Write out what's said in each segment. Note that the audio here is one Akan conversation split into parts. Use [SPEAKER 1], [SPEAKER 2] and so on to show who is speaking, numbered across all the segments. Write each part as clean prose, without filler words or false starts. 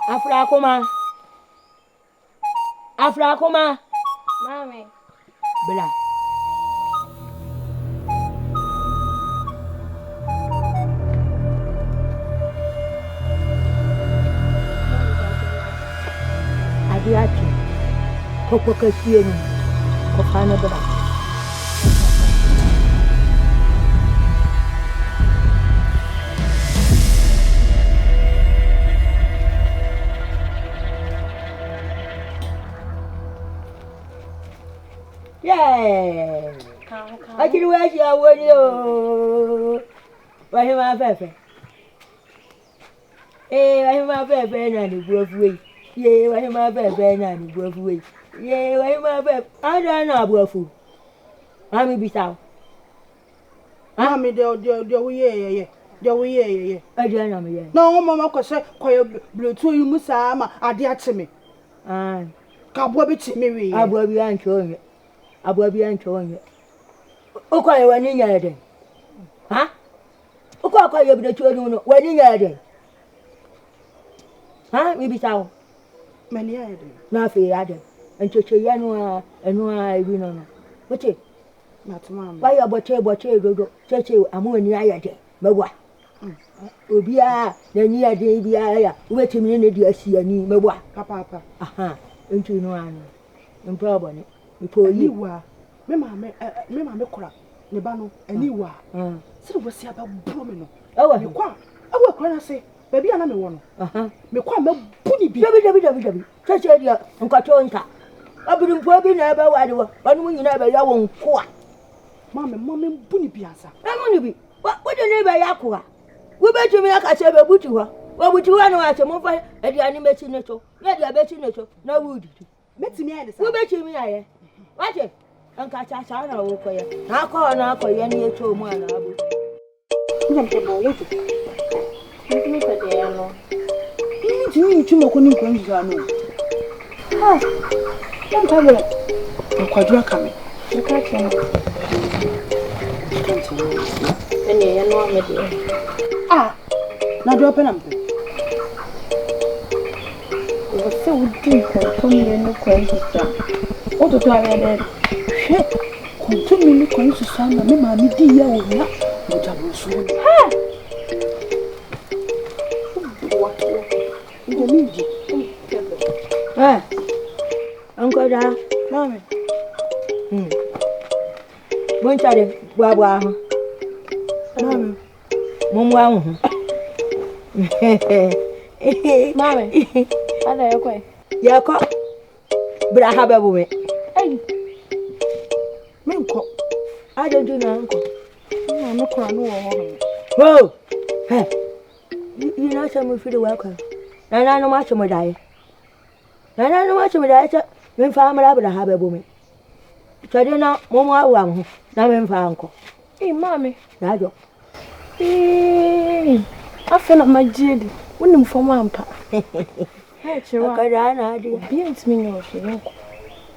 [SPEAKER 1] Afrakoma. Afrakoma.
[SPEAKER 2] Mami.
[SPEAKER 1] Bela. Adiachi. Koko kasienu. Kofana bela. Yeah. I can wear your window. Why am I fair? Eh, I am a fair pen and the grove way. Yea, I am a fair pen and the grove way. Yea, I am a fair. I don't know, Brofu. I may be south.
[SPEAKER 3] Mammy, yeah.
[SPEAKER 1] I don't know me.
[SPEAKER 3] No, Mamma, because I blue to you, Musama, I dear to me.
[SPEAKER 1] Ah,
[SPEAKER 3] Cabwabbit me.
[SPEAKER 1] I will be answering it. I will be answering it. Okay, when in your day. Huh? Okay, you be the children when in your day. Huh? Maybe so.
[SPEAKER 3] Many I do.
[SPEAKER 1] Nothing, Adam. And to say, Yanua, and no, I will know. What's it?
[SPEAKER 3] Not Mamma.
[SPEAKER 1] Why you butcher, church, I'm only I day. But what? Obia, the near day, the aya, wait a minute, you see a knee, but what?
[SPEAKER 3] Papa.
[SPEAKER 1] Aha, into no one. Improbable. Before
[SPEAKER 3] You
[SPEAKER 1] you
[SPEAKER 3] were. Mamma, crap. Nebano, and you were. So was see about Bromino.
[SPEAKER 1] Oh,
[SPEAKER 3] you quite. I will cry and say, baby, I'm a one. Me quite no bunny be.
[SPEAKER 1] Such a and Catonta. I wouldn't probably never wide, but when you never won't quite.
[SPEAKER 3] Mamma, bunny piazza.
[SPEAKER 1] I'm only be. What do you neighbor Yakua? We bet you make a saber butcher. What would you want to move at the animated nature? Let your betting nature, no wood.
[SPEAKER 3] Met me at the
[SPEAKER 1] We bet you me, I. Watch it. And catch a sound over you. Now call for any 2 months.
[SPEAKER 3] You two couldn't come to Ah, don't tell me. I'm quite welcome. You can't tell me. Ah, now drop an umbrella. It was so deep and coming in the crazy stuff. What do I have? Shit, continue to come to Sana, Mamma, dear, or not, which I will soon. Ha! What? You need it.
[SPEAKER 1] Eh, Uncle Da,
[SPEAKER 3] Mammy.
[SPEAKER 1] won't try to Baba.
[SPEAKER 3] Mammy.
[SPEAKER 1] Mum,
[SPEAKER 2] Mami. I know you're
[SPEAKER 1] Yako, but I have a woman.
[SPEAKER 2] Hey.
[SPEAKER 3] Minko.
[SPEAKER 1] I don't do no uncle.
[SPEAKER 3] I'm not crying.
[SPEAKER 1] Whoa! Hey, you know something for the welcome. And I know much of my diet. And I know much of my diet. When family have a woman. So I don't know, Mama, one. Now I'm for uncle.
[SPEAKER 2] Hey, Mami.
[SPEAKER 1] Nado.
[SPEAKER 2] Hey. I feel like my jade. When I'm from Wampa. Hey, Chira.
[SPEAKER 1] Carana, dear.
[SPEAKER 2] Beans me no she.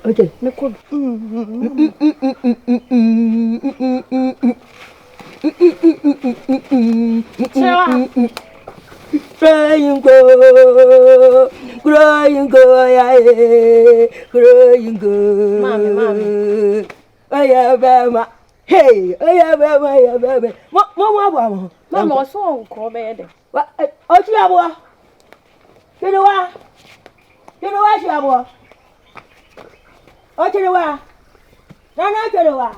[SPEAKER 1] Okay,
[SPEAKER 2] Me could.
[SPEAKER 1] Crying go, crying go,
[SPEAKER 2] Mommy.
[SPEAKER 1] I have a hey, I have a Mama,
[SPEAKER 2] Mama was so cold, baby.
[SPEAKER 1] what? Oh, Chiaboa, you know what? Chiaboa. Oh, Chiaboa, no, Chiaboa.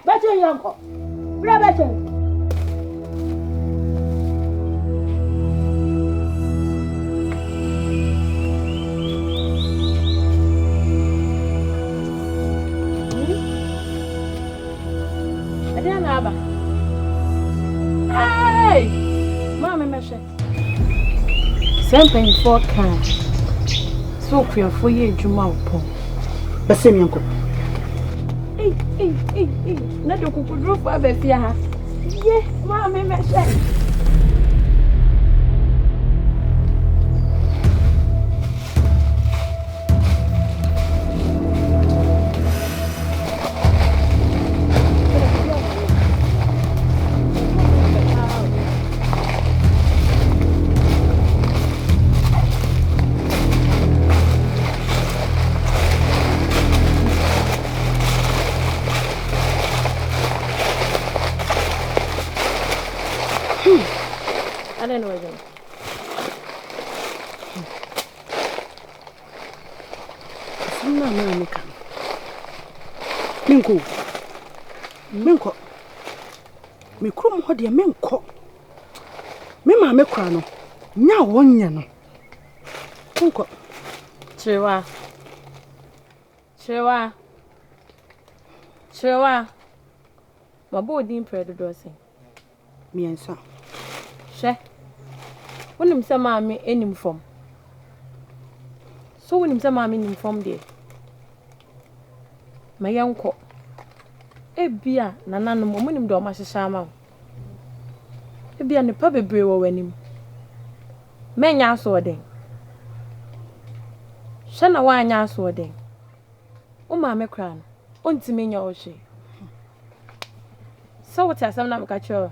[SPEAKER 1] Better, uncle. Better.
[SPEAKER 2] Hey! Mama, measure. Something for can. So queer for you, Juma.
[SPEAKER 3] But same uncle.
[SPEAKER 2] Hey. Not a cuckoo roof of a fear. Yes, Mamma, measure.
[SPEAKER 3] asam na me ka. Minko. Me krom ho de menko. Me ma me kra no. Nya wonye no. Minko.
[SPEAKER 2] Chewa. Mabo din predo dosin.
[SPEAKER 3] Miensa.
[SPEAKER 2] She. Wonim se maame enim fom. So wonim se maame enim fom de. Mayenko. Ebia nananom omunim de o ma hyehya ama. Ebia ne pa bebre wo wanim. Menya aso den. She na wanya aso den. O maame kra no. Ontime nya o hwe. So what asam na meka cho.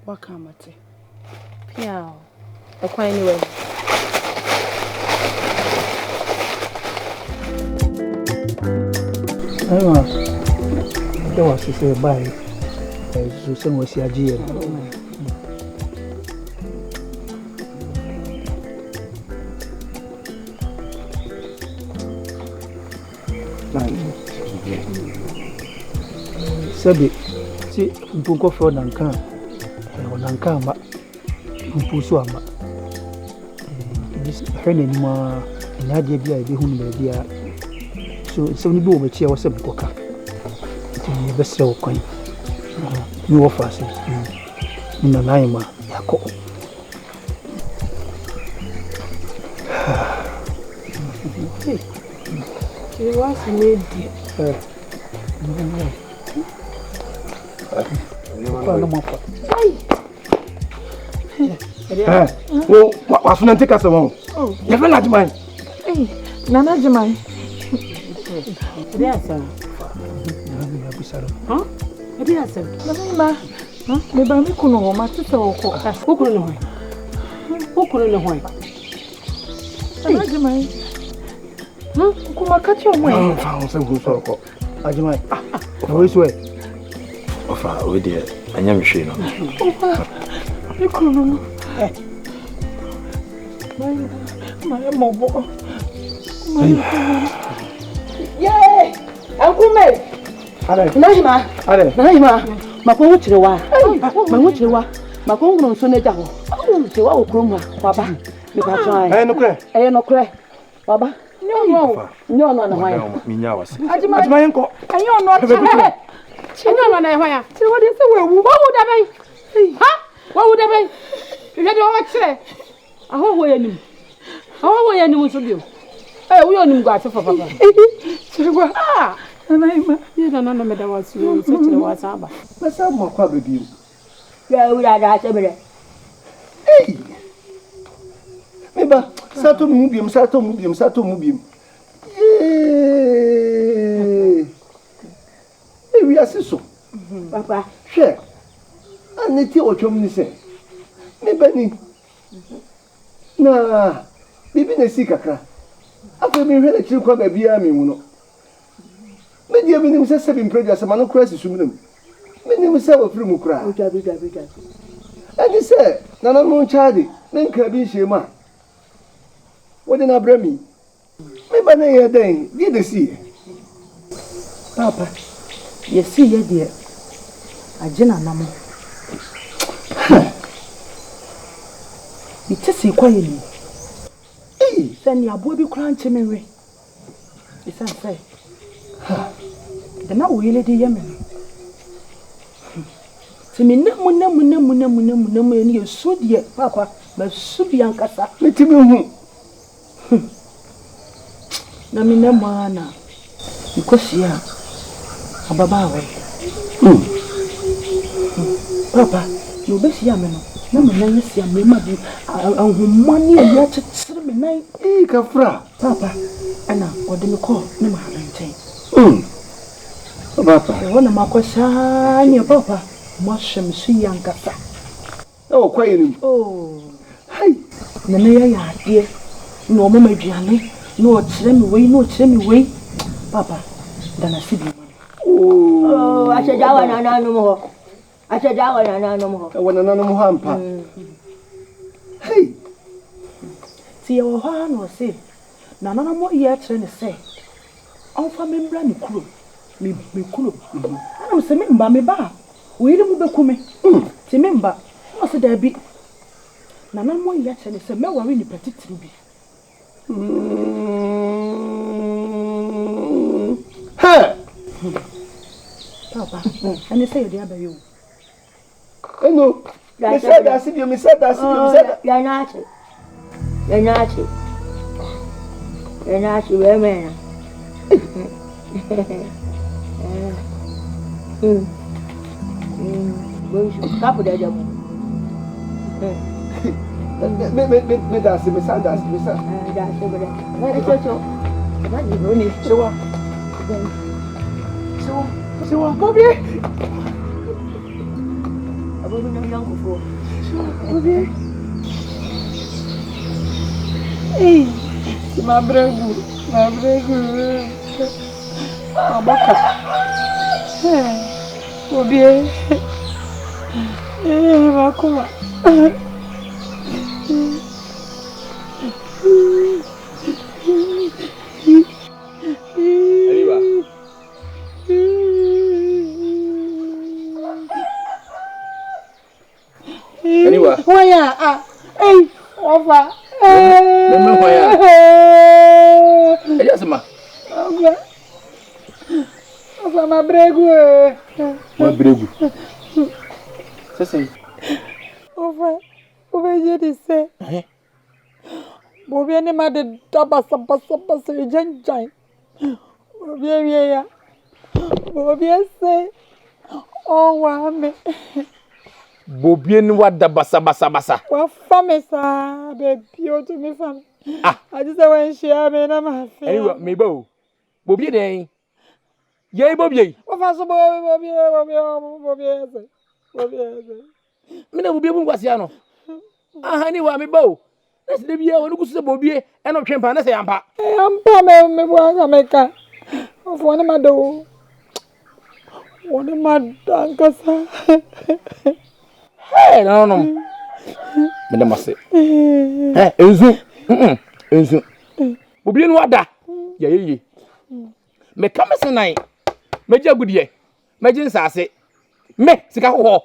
[SPEAKER 3] Wakamate.
[SPEAKER 2] Pia. Ekwan anyway.
[SPEAKER 4] Aywa. Ewa sisi bai. Susan wasi ajiye. Sabi si mpunko fro nanka. Nanka ma. Mpusu ama. This hene ni ma nyade bia ebe hunu ba bia. So ni bi wo mechi e wo se bukoka. Ti be se wo kwan. Ni wo fa se. Ni na nai ma yako.
[SPEAKER 3] It was made.
[SPEAKER 4] Oh, what's not take us along?
[SPEAKER 3] Oh,
[SPEAKER 4] never not mine.
[SPEAKER 3] Hey, Nana Jemai.
[SPEAKER 1] Yes, sir.
[SPEAKER 3] Huh?
[SPEAKER 1] Yes, sir.
[SPEAKER 3] Mama, huh? Maybe I'm going to my sister or
[SPEAKER 1] Who couldn't know? Who couldn't know why?
[SPEAKER 3] Nana Jemai. Huh? Kuma catch your way.
[SPEAKER 4] Oh, found some good for Ajimai. Always way.
[SPEAKER 5] Ofa, we dear. I am sure.
[SPEAKER 3] You couldn't know. My mobile.
[SPEAKER 1] Yay! Uncle May. Najima. Najima. Makon wucirewa. Man wucirewa. Makon gurun so ne jaho. Wucirewa okroma. Baba. Me ba try. No kre. Baba. No na hwan.
[SPEAKER 5] Minya wase.
[SPEAKER 4] Ajimai enko.
[SPEAKER 3] Ayo no che. Enyo na hwan ya.
[SPEAKER 1] Ti wo de se wewu.
[SPEAKER 3] Wo wu da bai. Ha? Wo wu da bai. Hwe de o che.
[SPEAKER 1] Ahoho yanim. Ahoho yanim so bio. We onim go ate for papa.
[SPEAKER 3] Chirwa. Ah. Anaima. Ye na no me da wasu. So chire wasa aba.
[SPEAKER 4] Pesa mo kwa bebi.
[SPEAKER 1] Ya ura da sebere.
[SPEAKER 4] Meba, sato mu biom. We asiso.
[SPEAKER 1] Papa.
[SPEAKER 4] Hwe. Aneti otwom ni se. Meba ni. Na bibi na si kakra. Afa mi hwe na chiri kwa ba bia mi mu no. Me dia mi nim se sebi mpredia se mano kura sisu mu. Me nim se wa firi mu kura.
[SPEAKER 1] Oja.
[SPEAKER 4] Ani se nana no chaade, me nka bi hye ma. Wode na bra mi. Me ba na ye den, wie de si.
[SPEAKER 3] Papa. Ye si ye de. Agena namo. Bitesi kwa ye ni. Send your boy be crying to me. It's unfair. The now we lady Yemen. To me, no, you so dear, Papa, but Subian Cassa.
[SPEAKER 4] Let me
[SPEAKER 3] No, me no mana. Because ya, a baba. Papa, you best yameno. No, me, see, I'm money and yet it's me.
[SPEAKER 4] Kafra.
[SPEAKER 3] Papa, and now, what do you call no matter?
[SPEAKER 4] Papa,
[SPEAKER 3] one of my question, your papa, mushroom, see young Cassa.
[SPEAKER 4] Oh, quiet.
[SPEAKER 3] Oh,
[SPEAKER 4] Hey,
[SPEAKER 3] Nana, dear, no, Mamma Gianni, no, tell me way, Papa, then I see you.
[SPEAKER 1] Oh, I said no more. I said no more.
[SPEAKER 4] I want another hamper. Hey.
[SPEAKER 3] See your hand or say, Nana more year train say. On for me brand crew. Me crew. I'm saying, Mammy Ba. We don't move come. Remember, what's there be? Nana more year train say, me worry ni petit tribi.
[SPEAKER 4] Hey.
[SPEAKER 3] Papa, and they say the other you.
[SPEAKER 4] No. Me said that, me said that.
[SPEAKER 1] You're not. You're not. You're not. You're a man. Stop with that.
[SPEAKER 4] Me that's me said that.
[SPEAKER 1] That's it.
[SPEAKER 4] So, Bobby.
[SPEAKER 1] I will be young before.
[SPEAKER 4] Bobby.
[SPEAKER 3] Hey, my brother. Abaka. Bobby. Makuma.
[SPEAKER 4] Anyway.
[SPEAKER 3] Why hey, over.
[SPEAKER 4] Yes, ma.
[SPEAKER 3] Over my bregu.
[SPEAKER 4] My bregu. Say.
[SPEAKER 3] Over you say. Bobby any mad dabasa janjai. Bobby say. Oh, wa me.
[SPEAKER 5] Bobien what the basa.
[SPEAKER 3] What famisa, baby, to me fam. I just went share me na my face.
[SPEAKER 5] Anyway, me bo. Bobien eh. Yay Bobie.
[SPEAKER 3] What was Bobby.
[SPEAKER 5] Me na Bobie bu kwase ano. Anyway, me bo. Let's dey bia wonu kusu Bobie e no twempa na say ampa.
[SPEAKER 3] Ampa me bo meka. Of one ma do. One ma dankasa.
[SPEAKER 5] Hey, no. Me dem ase. Enzu. Bobie no ada. Ye. Me ka me senai. Me jagudie. Me jin sase. Me sika ho.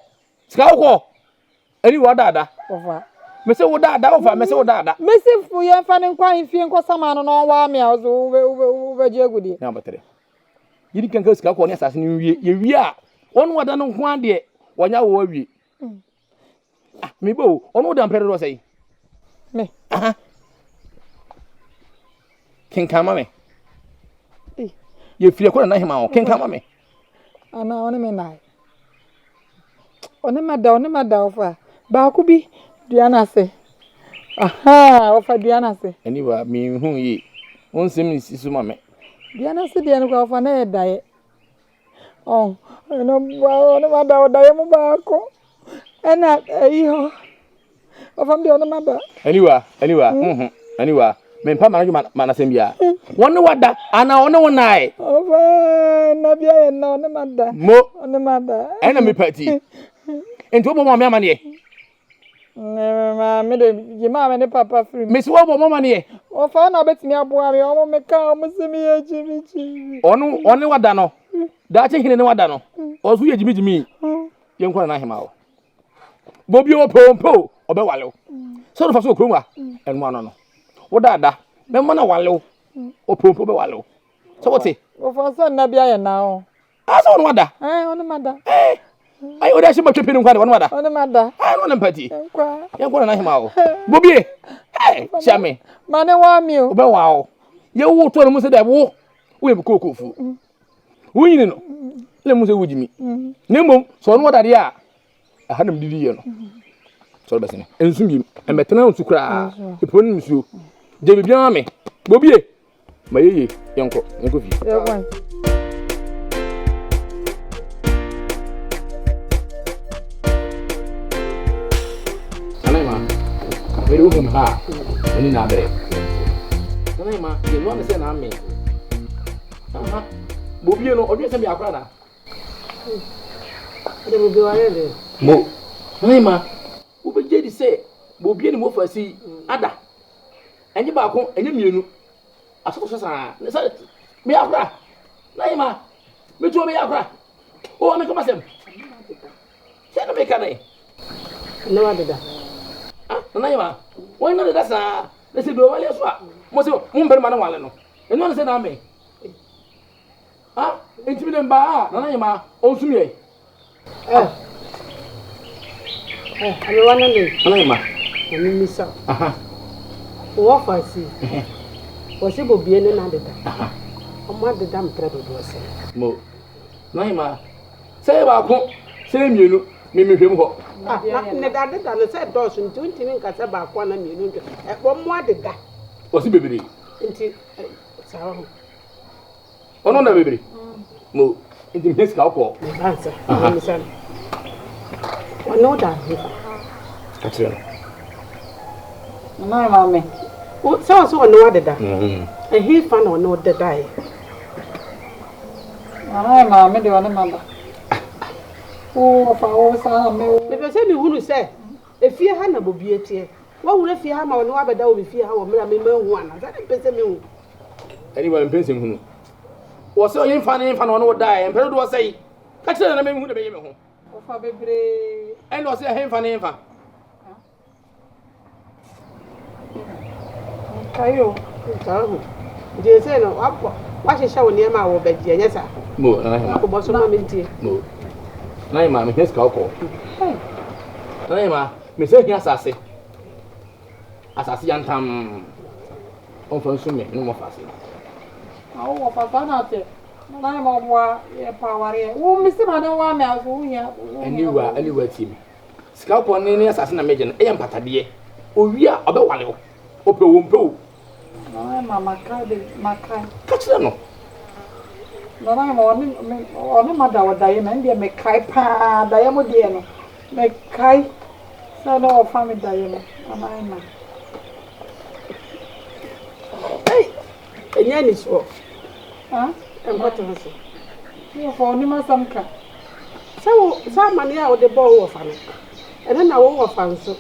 [SPEAKER 5] Ani wo dada.
[SPEAKER 3] Ofa.
[SPEAKER 5] Me se wo dada ofa, me se wo dada.
[SPEAKER 3] Me se fu ye fa ne kwa infie nko sama no wa me azo we jagudie.
[SPEAKER 5] Na batere. Yiri kan sika ko ne sase ni wie. Ye wie a wonu wada no ho ade wonya wo wie. Me bo, onu da mpere do say.
[SPEAKER 3] Me.
[SPEAKER 5] Kinkama me. Ye fie ko na hima o kinkama me.
[SPEAKER 3] Ana one me nai. One ma da ofa. Ba ku bi duana se. Ofa duana se.
[SPEAKER 5] Anyway, me hu yi. Won se me sisu ma me.
[SPEAKER 3] Duana se de no ofa na e dae. Oh, no ma da dae mo ba ko. Ena iyo. Ofa mbi ono ma ba.
[SPEAKER 5] Anyway. Anyway, me mpa mana sembia. Wonu wada ana ono wonai.
[SPEAKER 3] Ofa na bia ye na ono ma da. Ono ma da.
[SPEAKER 5] Ena me pati. Enti wo mo me amane.
[SPEAKER 3] Me de jima me ne papa free.
[SPEAKER 5] Me si wo bo mo amane.
[SPEAKER 3] Ofa na betimi aboa me o me ka o musimi ye jimi.
[SPEAKER 5] Onu wada no. Da che hine ne wada no. Osu ye jimi. Ye nkwa na hima wo. Bobi o pompo obe wale. So do fa so kromwa. Enmo ano no. Wo dada. Me mo na wale. O pompo be wale. So what e?
[SPEAKER 3] Ofa so na bia ye na o.
[SPEAKER 5] Asa onu wada.
[SPEAKER 3] Onu ma da.
[SPEAKER 5] Ai o da shi matwe pinu kwa onu wada.
[SPEAKER 3] Onu ma da.
[SPEAKER 5] Ai no na mpati.
[SPEAKER 3] Kwa.
[SPEAKER 5] Ye nkwa na hima wo. Bobi. Chame.
[SPEAKER 3] Mane wa mi o.
[SPEAKER 5] Obe wa o. Ye wo to no mo se da wo. Wo e kokofu. Wo yin no. Le mo se wo jimi. Nemom so onu wada de a. Ahanam didi ye no. So be sene. Ensu bi. Emetena onsu kra. Eponi nsu. Je bibia me. Bobi. Mayeye yenko fi.
[SPEAKER 3] Ye wan.
[SPEAKER 5] Very woman ha. Oni na bere. Ma, ye no me say na me. Bobi no, obi say me akwa na. De bobi wale de. Mo. Ma, wo be je di say bo bie ni mo fa si ada enye ba ko enye mienu asoto so sa me akra na yima me to me akra o me kama sem se no me kana
[SPEAKER 6] no adeda
[SPEAKER 5] na yima wo ina da sa na se do wale so a mo se mo mber ma na wale no eno na se na me enti me mba na yima o sumie
[SPEAKER 6] ame wana ne
[SPEAKER 5] na yima
[SPEAKER 6] ani misa wo fa si wo se bo bie ne na adeda omo adeda mtre do do se
[SPEAKER 5] mo na yima se ba ko se mienu me hwem ho
[SPEAKER 6] ne da adeda no se do so nti ntimi nka se ba ko na mienu ndo wo mo adeda
[SPEAKER 5] o si bebere
[SPEAKER 6] nti sawo
[SPEAKER 5] ono na bebere mo nti me ska ko
[SPEAKER 6] bansa misa ono da hifa
[SPEAKER 5] katira
[SPEAKER 3] Na mama.
[SPEAKER 6] o so ono adeda hifa na ono deda e
[SPEAKER 3] Na mama de wana mama. O fa o sa me o.
[SPEAKER 6] me pese mi hunu se efie ha na bobie tie wa wura fie ha ma ono abeda wo fie ha wo mra me mahu ana za pese me hu
[SPEAKER 5] anyway pensin hunu wo se yin fa na ono dai empere do sei katira na me hu de be ye me ho
[SPEAKER 3] O fa bebre.
[SPEAKER 5] en do se hin fa
[SPEAKER 3] Kayo.
[SPEAKER 6] sawo je se no wa hye wo ne ma wo beji enye sa
[SPEAKER 5] mo na yima
[SPEAKER 6] ko bo so ma me tie
[SPEAKER 5] no na yima me ska ko na yima me se hin asase yantam on fa nsume no mo fa se
[SPEAKER 3] Awo fa fa na te. Na mama wa e paware. Wo mi se ma na wa me aso nya.
[SPEAKER 5] aniwa tim ska ko ne asase na meje no e mpatade owi a obewale wo ope wo mpe wo
[SPEAKER 3] Na mama ka de makai.
[SPEAKER 5] katira no
[SPEAKER 3] Na mama oni ma da wa da ye na ndie me kai pa da ye mo de no. Me kai. Sa no o fa me da ye no. Mama.
[SPEAKER 6] enye ni so
[SPEAKER 3] Enkoto
[SPEAKER 6] so
[SPEAKER 3] Yo fo ni ma samka.
[SPEAKER 6] sa mane a wo de bo wo fa no ene na wo wo fa nso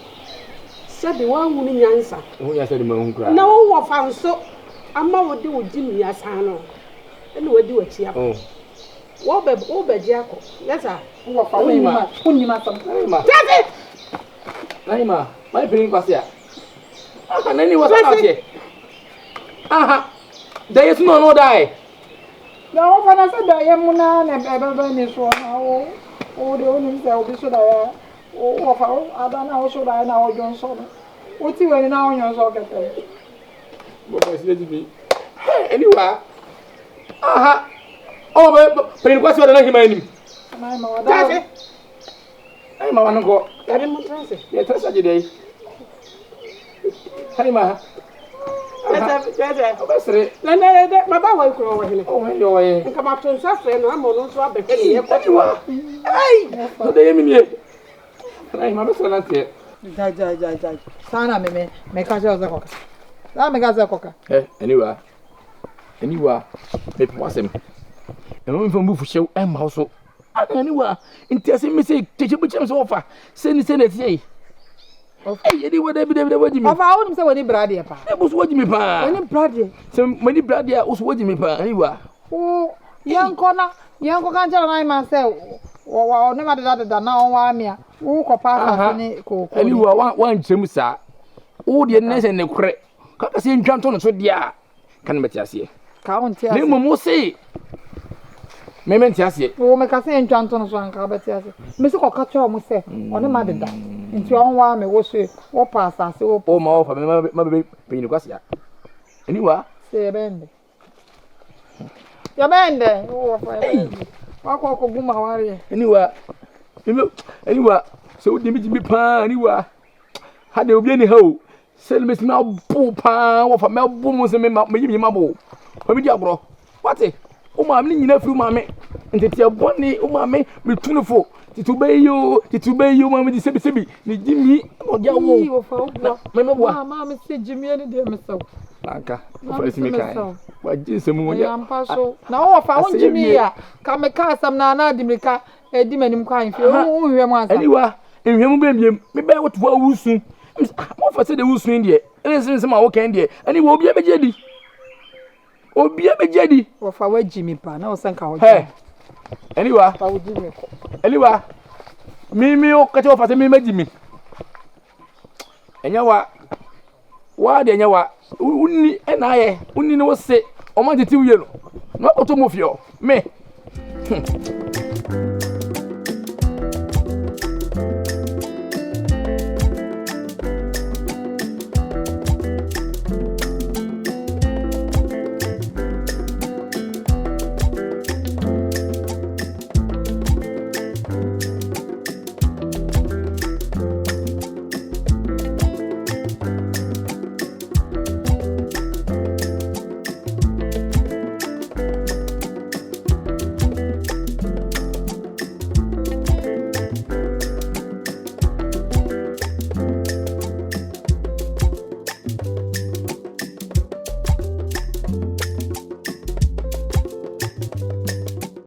[SPEAKER 6] se bi wa hu ni nyansa
[SPEAKER 5] wo ya se de ma hu kra
[SPEAKER 6] na wo wo fa nso ama wo de wo jimi ya san no ene wo di wo chia wo be ji akọ yesa
[SPEAKER 3] Wo fa ni ma samka.
[SPEAKER 6] tete
[SPEAKER 5] na yima mai pirin kwase a na ni wasa na tie da yesu no dai
[SPEAKER 3] Na wo fa na se da ye mu na ebe ni so na wo o de o ni se o bi so da ya o fa o ada na o so da na o jon so no o ti we ni na o yon so kete
[SPEAKER 5] bo ba si leji bi anyway o be pirin kwase wa na hima ni
[SPEAKER 3] na ma wa da
[SPEAKER 6] tete
[SPEAKER 5] ai ma wan ko
[SPEAKER 6] yare mo transe
[SPEAKER 5] ya trasa je dai hani ma
[SPEAKER 6] tete
[SPEAKER 5] obesere
[SPEAKER 6] na ma ba wa ikuro wa hile
[SPEAKER 5] o me yo ye
[SPEAKER 6] nka ma tun sa fre no ama no so abehwe ne ye ko
[SPEAKER 5] anyway no de yemi ni na yima be so na tie
[SPEAKER 3] ja sana me ka je koka na me ka ze koka
[SPEAKER 5] anyway me wasem e mo mfa mbu fuhyew e ma so anyway ntiase me say teche bu chem so ofa se ni tie yedi wada bi de wadi mi
[SPEAKER 3] ofa o nim se woni brade pa
[SPEAKER 5] e bo so wadi mi pa
[SPEAKER 3] woni brade
[SPEAKER 5] se mani brade a o so wadi mi pa anyway
[SPEAKER 3] o yanko kan jara na ma se o ne ma da na on wa mi a wo ko pa sa ni ko
[SPEAKER 5] anyway wan chem sa o de ne se ne kure ka se ntwanto no so dia kan metiase
[SPEAKER 3] ka on ti
[SPEAKER 5] ne mo se me metiase
[SPEAKER 3] o me ka se ntwanto no so an ka betiase me se ko ka cho mo se o ne ma da nti on wa me wo se wo pa sa se wo
[SPEAKER 5] o ma o fa me ma be pinyi kwase ya anyway
[SPEAKER 3] se bende ya bende wo fa wa ko guma ware
[SPEAKER 5] anyway so wo de mi pa anyway ha de obi ni ha o se me sima bo pa wo fa me bo mo se me yi ma bo fa mi di agro wate o ma me nyina firi ma me ntete abone o ma me tunufo titubeyo ma me di sebi ni jimi no dia wo me bo
[SPEAKER 3] ma me se jimi ani de me so
[SPEAKER 5] anka o fa simi kai wa jinsemu wo
[SPEAKER 3] ya mpaso na wo fa won jimi ya ka me ka asam na adimrika edi manim kwan fi o hwe mu asa
[SPEAKER 5] anyway enhwemu bembiem me ba wo to awusu mo fa se de wo sun de ene se ma wo kan de ani wo obi abegedi
[SPEAKER 7] wo fa wa jimi pa na wo san ka ho
[SPEAKER 5] hey anyway
[SPEAKER 7] fa wo jimi ko
[SPEAKER 5] anyway mi o ka te wo fa se mi majimi enya wa de enya wa unni ena ye unni ne wo se o ma tete wiye no no oto mo fio me